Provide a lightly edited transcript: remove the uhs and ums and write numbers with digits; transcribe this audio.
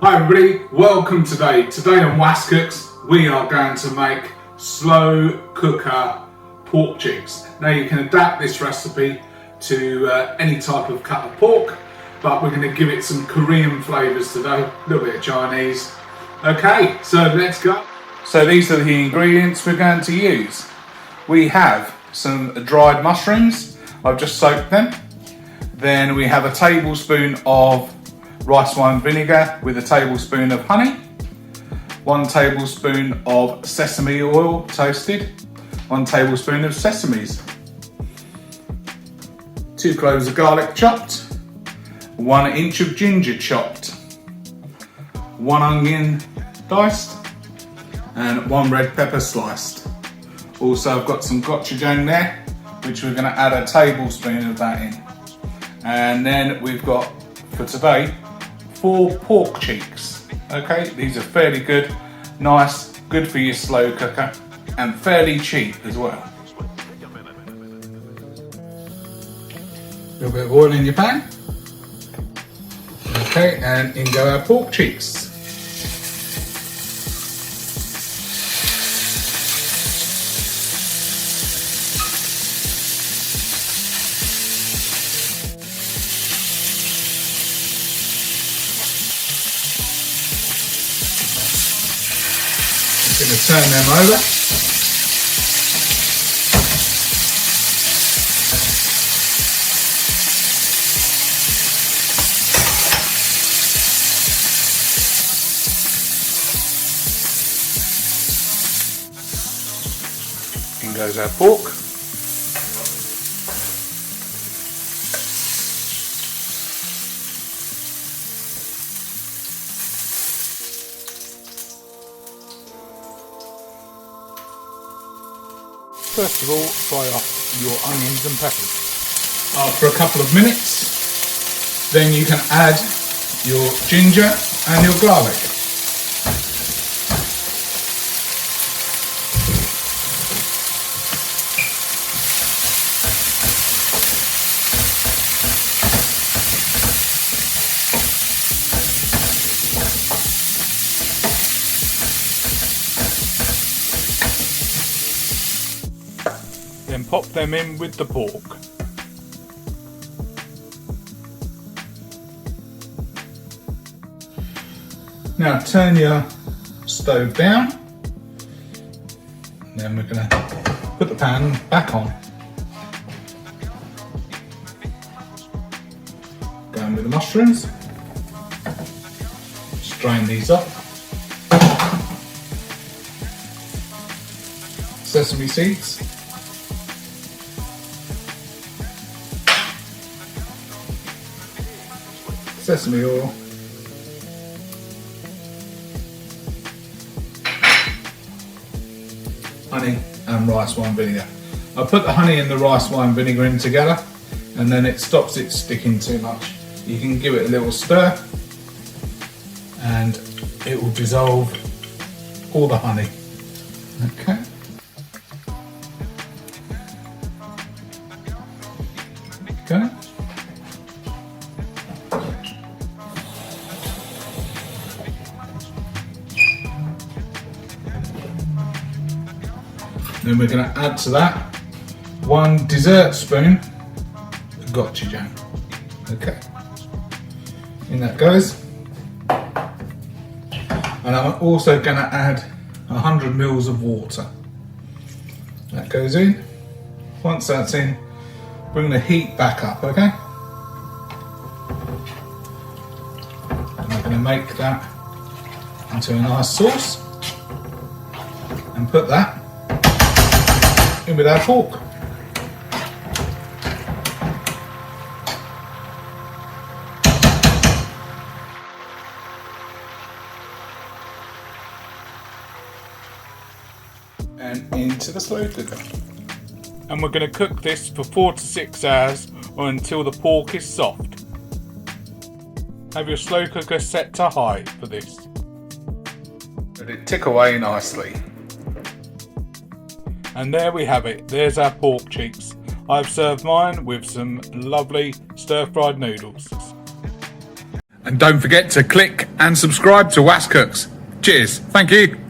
Hi everybody, welcome today. Today on Was Cooks we are going to make slow cooker pork cheeks. Now you can adapt this recipe to any type of cut of pork, but we're going to give it some Korean flavours today, a little bit of Chinese. Okay, so let's go. So these are the ingredients we're going to use. We have some dried mushrooms, I've just soaked them. Then we have a tablespoon of rice wine vinegar with a tablespoon of honey, 1 tablespoon of sesame oil toasted, 1 tablespoon of sesames, 2 cloves of garlic chopped, 1 inch of ginger chopped, 1 onion diced, and 1 red pepper sliced. Also I've got some gochujang there, which we're going to add a tablespoon of that in. And then we've got, for today, 4 pork cheeks. Okay, these are fairly good, nice, good for your slow cooker, and fairly cheap as well. A little bit of oil in your pan. Okay, and in go our pork cheeks. Going to turn them over. In goes our pork. First of all, fry up your onions and peppers. After a couple of minutes, then you can add your ginger and your garlic. Then pop them in with the pork. Now turn your stove down. Then we're going to put the pan back on. Go in with the mushrooms. Strain these up. Sesame seeds. Sesame oil, honey and rice wine vinegar. I put the honey and the rice wine vinegar in together and then it stops it sticking too much. You can give it a little stir and it will dissolve all the honey. Okay. Okay. Then we're going to add to that 1 dessert spoon of gochujang. Okay, in that goes. And I'm also going to add 100 ml of water. That goes in. Once that's in, bring the heat back up, okay? And we're going to make that into a nice sauce and put that in with our pork. And into the slow cooker. And we're going to cook this for 4 to 6 hours or until the pork is soft. Have your slow cooker set to high for this. Let it tick away nicely. And there we have it, there's our pork cheeks. I've served mine with some lovely stir-fried noodles. And don't forget to click and subscribe to Was Cooks. Cheers. Thank you.